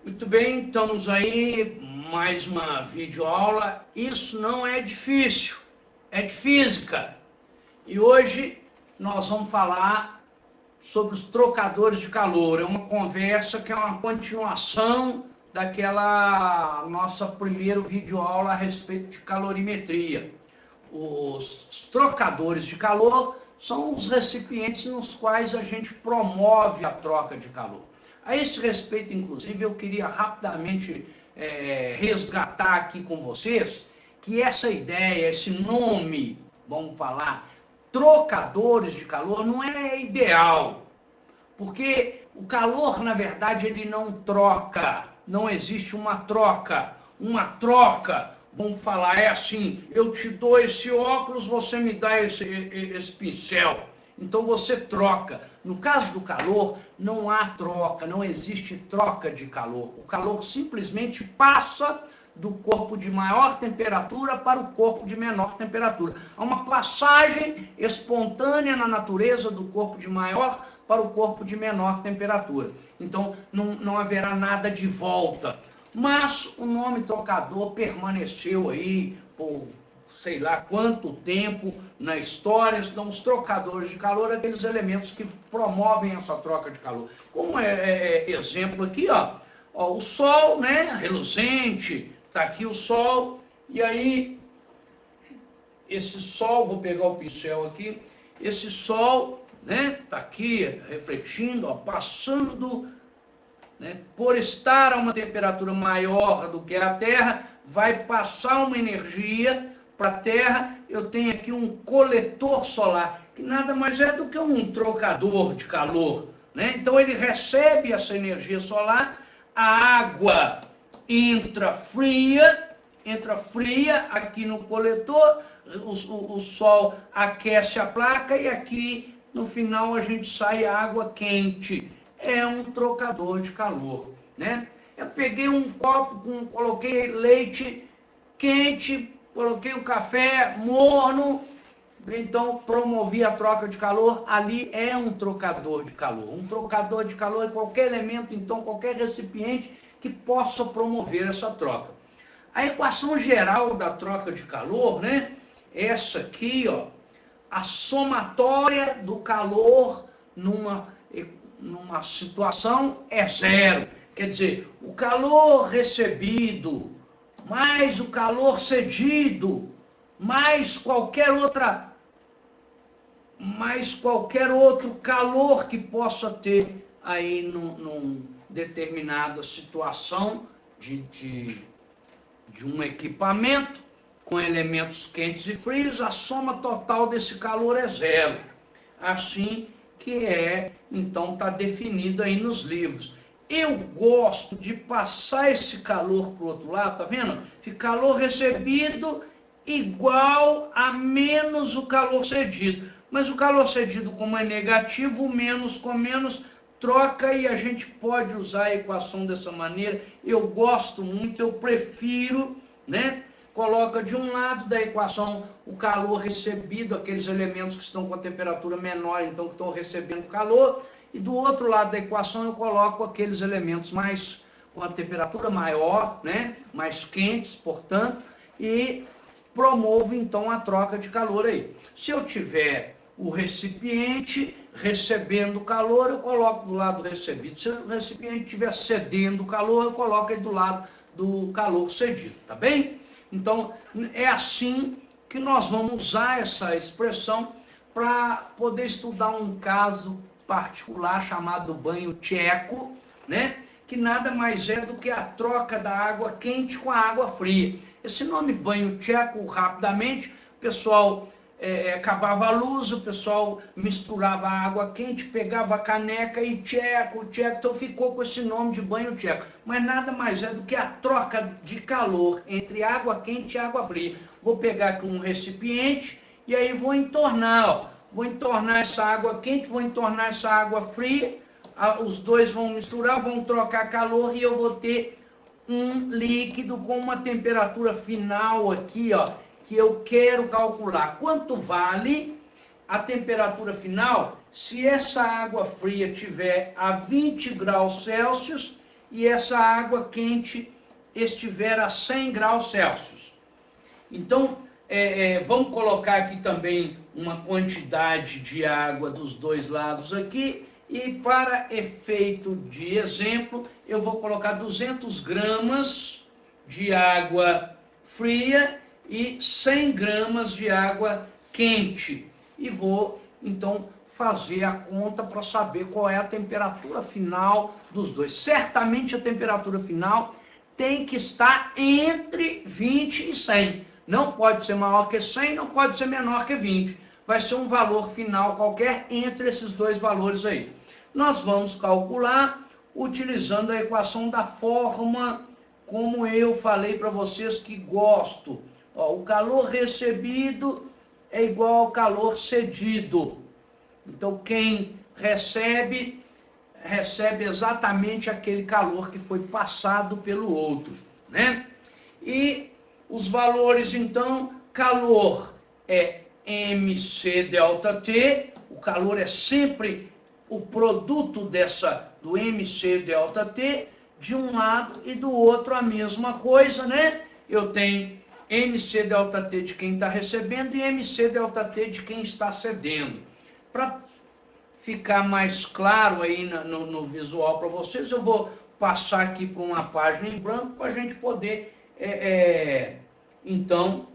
Muito bem, estamos aí, mais uma videoaula. Isso não é difícil, é de física. E hoje nós vamos falar sobre os trocadores de calor. É uma conversa que é uma continuação daquela nossa primeira videoaula a respeito de calorimetria. Os trocadores de calor são os recipientes nos quais a gente promove a troca de calor. A esse respeito, inclusive, eu queria rapidamente resgatar aqui com vocês que essa ideia, esse nome, vamos falar, trocadores de calor, não é ideal, porque o calor, na verdade, ele não troca, não existe uma troca. Uma troca, vamos falar, é assim, eu te dou esse óculos, você me dá esse pincel. Então você troca. No caso do calor, não há troca, não existe troca de calor. O calor simplesmente passa do corpo de maior temperatura para o corpo de menor temperatura. Há uma passagem espontânea na natureza do corpo de maior para o corpo de menor temperatura. Então, não haverá nada de volta. Mas o nome trocador permaneceu aí por sei lá quanto tempo na história. Então, os trocadores de calor, aqueles elementos que promovem essa troca de calor. Como exemplo aqui, ó, o Sol, né, reluzente, tá aqui o Sol, e aí esse Sol, vou pegar o pincel aqui, esse Sol, né, tá aqui refletindo, ó, passando, né, por estar a uma temperatura maior do que a Terra, vai passar uma energia para a Terra. Eu tenho aqui um coletor solar, que nada mais é do que um trocador de calor, né? Então ele recebe essa energia solar, a água entra fria aqui no coletor, o Sol aquece a placa e aqui no final a gente sai água quente. É um trocador de calor, né? Eu peguei um copo, coloquei leite quente, coloquei o café morno, então promovi a troca de calor. Ali é um trocador de calor. Um trocador de calor é qualquer elemento, então qualquer recipiente que possa promover essa troca. A equação geral da troca de calor, né? Essa aqui, ó, a somatória do calor numa situação é zero. Quer dizer, o calor recebido mais o calor cedido mais qualquer outro calor que possa ter aí num determinada situação de um equipamento com elementos quentes e frios, a soma total desse calor é zero. Assim que então está definido aí nos livros. Eu gosto de passar esse calor para o outro lado, tá vendo? Fica calor recebido igual a menos o calor cedido. Mas o calor cedido, como é negativo, menos com menos troca, e a gente pode usar a equação dessa maneira. Eu gosto muito, eu prefiro, né? Coloca de um lado da equação o calor recebido, aqueles elementos que estão com a temperatura menor, então que estão recebendo calor, e do outro lado da equação eu coloco aqueles elementos mais com a temperatura maior, né, mais quentes, portanto, e promovo então a troca de calor aí. Se eu tiver o recipiente recebendo calor, eu coloco do lado do recebido. Se o recipiente estiver cedendo calor, eu coloco aí do lado do calor cedido, tá bem? Então, é assim que nós vamos usar essa expressão para poder estudar um caso particular chamado banho tcheco, né? Que nada mais é do que a troca da água quente com a água fria. Esse nome banho tcheco, rapidamente, o pessoal acabava a luz, o pessoal misturava a água quente, pegava a caneca e tcheco, então ficou com esse nome de banho tcheco. Mas nada mais é do que a troca de calor entre água quente e água fria. Vou pegar aqui um recipiente e aí vou entornar, ó. Vou entornar essa água quente, vou entornar essa água fria, os dois vão misturar, vão trocar calor e eu vou ter um líquido com uma temperatura final aqui, ó, que eu quero calcular. Quanto vale a temperatura final se essa água fria tiver a 20 graus Celsius e essa água quente estiver a 100 graus Celsius. Então, vamos colocar aqui também uma quantidade de água dos dois lados aqui, e para efeito de exemplo, eu vou colocar 200 gramas de água fria e 100 gramas de água quente. E vou, então, fazer a conta para saber qual é a temperatura final dos dois. Certamente a temperatura final tem que estar entre 20 e 100. Não pode ser maior que 100, não pode ser menor que 20. Vai ser um valor final qualquer entre esses dois valores aí. Nós vamos calcular utilizando a equação da forma como eu falei para vocês que gosto. Ó, o calor recebido é igual ao calor cedido. Então, quem recebe exatamente aquele calor que foi passado pelo outro, né? E os valores, então, calor é mc delta T, o calor é sempre o produto do mc delta T, de um lado e do outro a mesma coisa, né? Eu tenho mc delta T de quem está recebendo e mc delta T de quem está cedendo. Para ficar mais claro aí no visual para vocês, eu vou passar aqui para uma página em branco para a gente poder, então,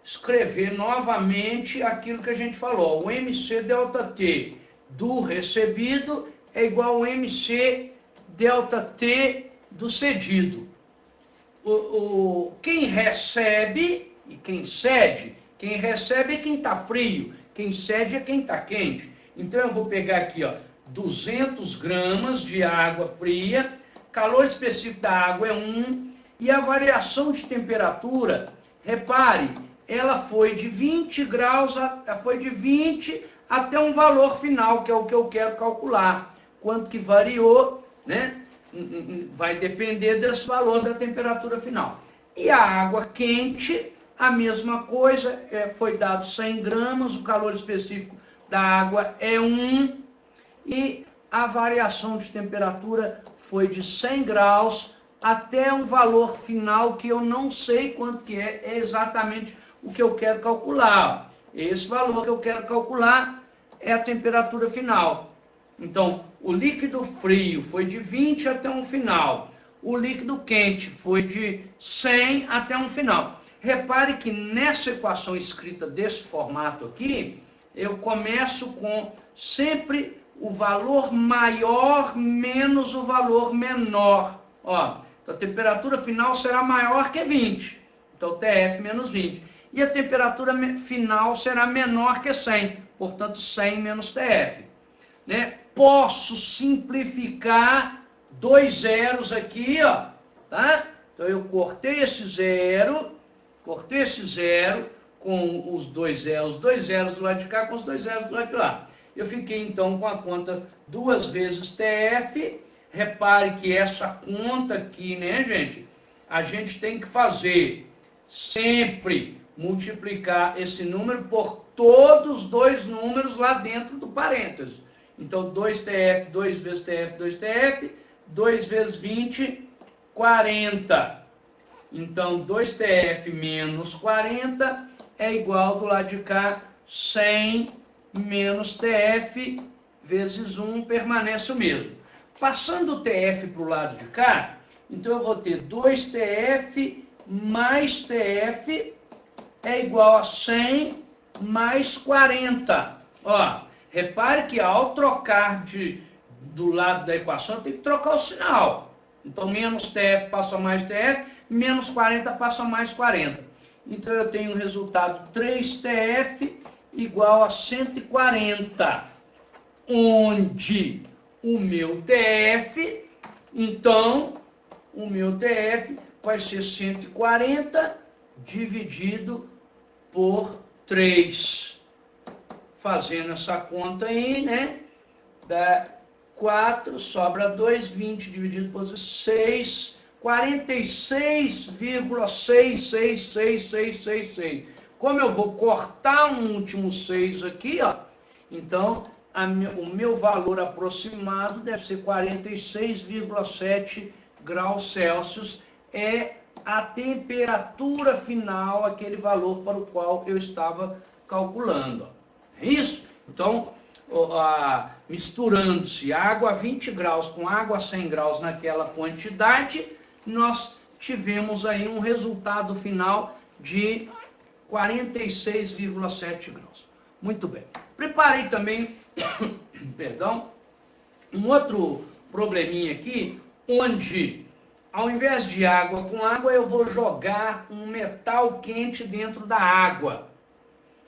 escrever novamente aquilo que a gente falou. O mc delta T do recebido é igual ao mc delta T do cedido. Quem recebe e quem cede, quem recebe é quem está frio, quem cede é quem está quente. Então, eu vou pegar aqui, ó, 200 gramas de água fria, calor específico da água é 1, e a variação de temperatura, repare, ela foi de 20 graus, foi de 20 até um valor final, que é o que eu quero calcular. Quanto que variou, né? Vai depender desse valor da temperatura final. E a água quente, a mesma coisa, foi dado 100 gramas, o calor específico da água é 1, e a variação de temperatura foi de 100 graus até um valor final que eu não sei quanto que é exatamente o que eu quero calcular. Esse valor que eu quero calcular é a temperatura final. Então, o líquido frio foi de 20 até um final. O líquido quente foi de 100 até um final. Repare que nessa equação escrita desse formato aqui, eu começo com sempre o valor maior menos o valor menor. Ó, então a temperatura final será maior que 20. Então, TF menos 20. E a temperatura final será menor que 100. Portanto, 100 menos TF. Né? Posso simplificar dois zeros aqui, ó, tá? Então, eu cortei esse zero com os dois zeros do lado de cá com os dois zeros do lado de lá. Eu fiquei, então, com a conta 2 vezes TF. Repare que essa conta aqui, né, gente? A gente tem que fazer sempre multiplicar esse número por todos os dois números lá dentro do parênteses. Então, 2TF, 2 vezes TF, 2TF, 2 vezes 20, 40. Então, 2TF menos 40 é igual do lado de cá, 100 menos TF vezes 1, permanece o mesmo. Passando o TF para o lado de cá, então eu vou ter 2TF mais TF é igual a 100 mais 40. Ó, repare que ao trocar do lado da equação, eu tenho que trocar o sinal. Então, menos TF passa mais TF, menos 40 passa mais 40. Então, eu tenho o resultado 3TF igual a 140, onde o meu TF, então, o meu TF vai ser 140 dividido por 3. Fazendo essa conta aí, né? Dá 4, sobra 2, 20 dividido por 6, 46,66666. Como eu vou cortar um último 6 aqui, ó, então o meu valor aproximado deve ser 46,7 graus Celsius é a temperatura final, aquele valor para o qual eu estava calculando. É isso? Então, misturando-se água a 20 graus com água a 100 graus naquela quantidade, nós tivemos aí um resultado final de 46,7 graus. Muito bem. Preparei também, perdão, um outro probleminha aqui, onde ao invés de água com água, eu vou jogar um metal quente dentro da água.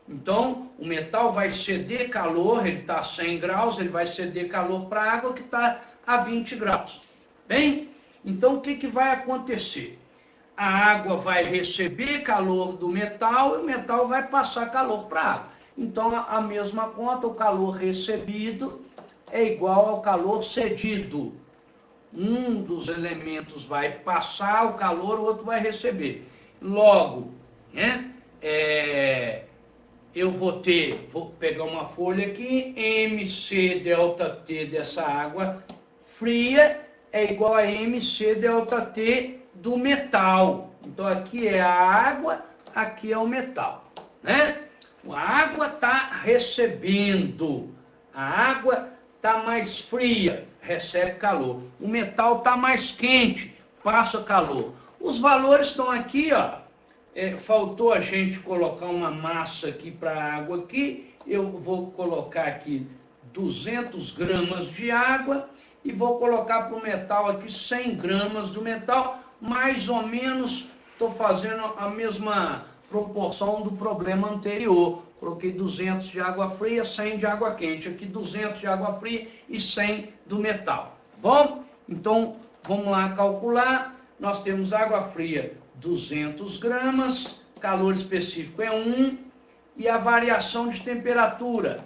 Então, o metal vai ceder calor, ele está a 100 graus, ele vai ceder calor para a água que está a 20 graus. Bem, então o que vai acontecer? A água vai receber calor do metal e o metal vai passar calor para a água. Então, a mesma conta, o calor recebido é igual ao calor cedido. Um dos elementos vai passar o calor, o outro vai receber. Logo, né, eu vou pegar uma folha aqui, MC delta T dessa água fria é igual a MC delta T do metal. Então, aqui é a água, aqui é o metal, né? A água está recebendo, a água está mais fria, recebe calor. O metal está mais quente, passa calor. Os valores estão aqui, ó. Faltou a gente colocar uma massa aqui para a água aqui. Eu vou colocar aqui 200 gramas de água e vou colocar para o metal aqui 100 gramas do metal. Mais ou menos, estou fazendo a mesma proporção do problema anterior. Coloquei 200 de água fria, 100 de água quente. Aqui 200 de água fria e 100 do metal. Bom, então vamos lá calcular. Nós temos água fria 200 gramas, calor específico é 1, e a variação de temperatura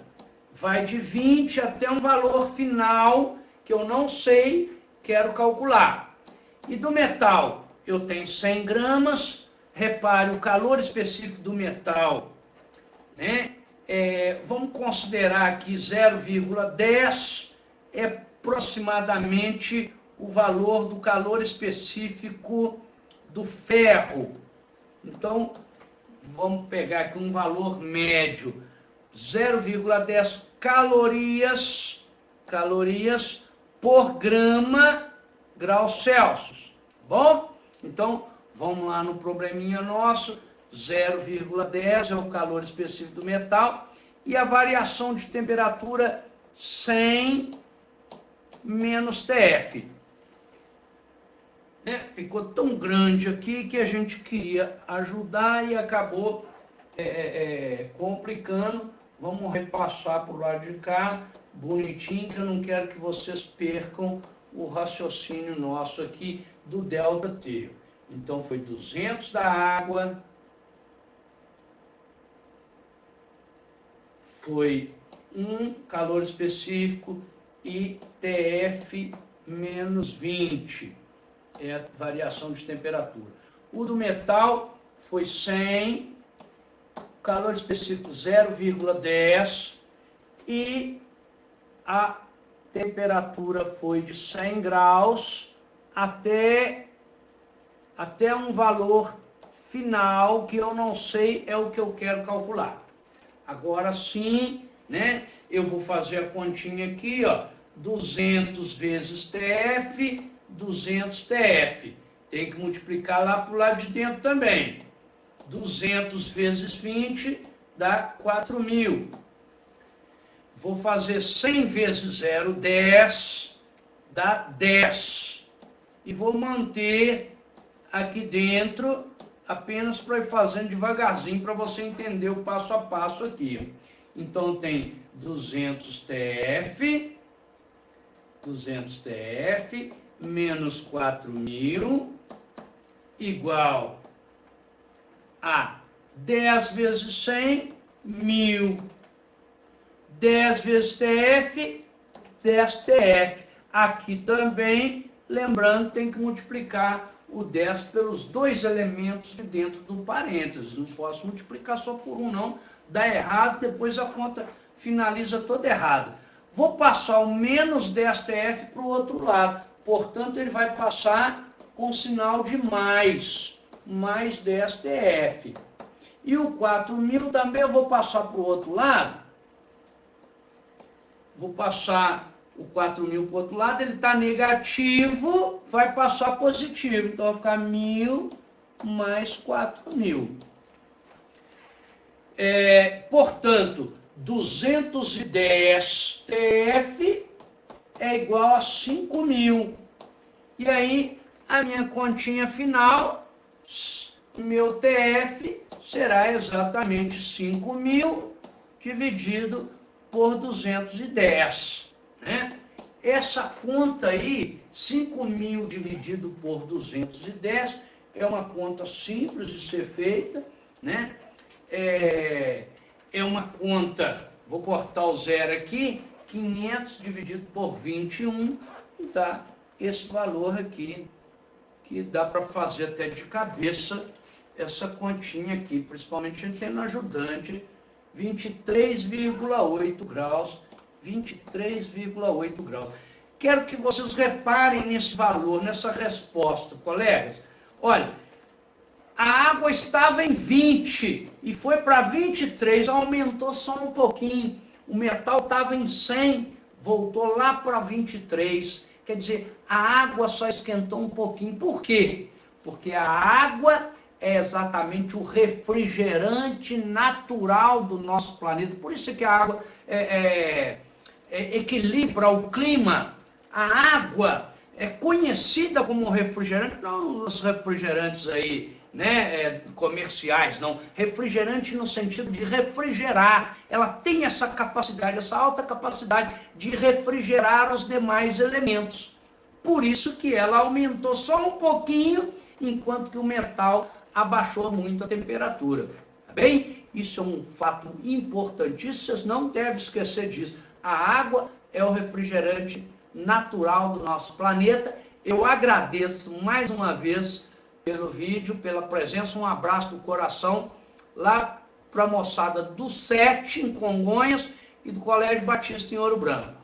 vai de 20 até um valor final que eu não sei, quero calcular. E do metal, eu tenho 100 gramas, repare o calor específico do metal, né? Vamos considerar aqui 0,10 é aproximadamente o valor do calor específico do ferro. Então, vamos pegar aqui um valor médio, 0,10 calorias por graus Celsius. Bom? Então, vamos lá no probleminha nosso, 0,10 é o calor específico do metal, e a variação de temperatura 100 menos TF. Ficou tão grande aqui que a gente queria ajudar e acabou complicando. Vamos repassar para o lado de cá, bonitinho, que eu não quero que vocês percam o raciocínio nosso aqui do delta T. Então, foi 200 da água, foi 1 calor específico e TF menos 20. É a variação de temperatura. O do metal foi 100, calor específico 0,10 e a temperatura foi de 100 graus até um valor final que eu não sei, é o que eu quero calcular. Agora sim, né, eu vou fazer a continha aqui, ó, 200 vezes TF, 200 TF. Tem que multiplicar lá para o lado de dentro também. 200 vezes 20 dá 4.000. Vou fazer 100 vezes 0, 10, dá 10. E vou manter aqui dentro, apenas para ir fazendo devagarzinho, para você entender o passo a passo aqui. Então, tem 200 TF, menos 4.000, igual a 10 vezes 100, 1.000. 10 vezes TF, 10 TF. Aqui também, lembrando, tem que multiplicar o 10 pelos dois elementos de dentro do parênteses. Não posso multiplicar só por um, não. Dá errado, depois a conta finaliza toda errada. Vou passar o menos 10 TF para o outro lado. Portanto, ele vai passar com sinal de mais 10 TF. E o 4.000 também eu vou passar para o outro lado. Vou passar o 4.000 para o outro lado, ele está negativo, vai passar positivo. Então, vai ficar 1.000 mais 4.000. Portanto, 210 TF é igual a 5.000. E aí, a minha continha final, meu TF, será exatamente 5.000 dividido por 210. Né? Essa conta aí, 5.000 dividido por 210, é uma conta simples de ser feita, né? É uma conta, vou cortar o zero aqui, 500 dividido por 21, e dá esse valor aqui, que dá para fazer até de cabeça essa continha aqui, principalmente a gente tem no ajudante, 23,8 graus, 23,8 graus. Quero que vocês reparem nesse valor, nessa resposta, colegas. Olha, a água estava em 20 e foi para 23, aumentou só um pouquinho. O metal estava em 100, voltou lá para 23. Quer dizer, a água só esquentou um pouquinho. Por quê? Porque a água é exatamente o refrigerante natural do nosso planeta. Por isso que a água equilibra o clima. A água é conhecida como refrigerante, não os refrigerantes aí, né, comerciais, não. Refrigerante no sentido de refrigerar. Ela tem essa capacidade, essa alta capacidade de refrigerar os demais elementos. Por isso que ela aumentou só um pouquinho, enquanto que o metal abaixou muito a temperatura. Tá bem? Isso é um fato importantíssimo, vocês não devem esquecer disso. A água é o refrigerante natural do nosso planeta. Eu agradeço mais uma vez pelo vídeo, pela presença, um abraço do coração lá para a moçada do SET em Congonhas e do Colégio Batista em Ouro Branco.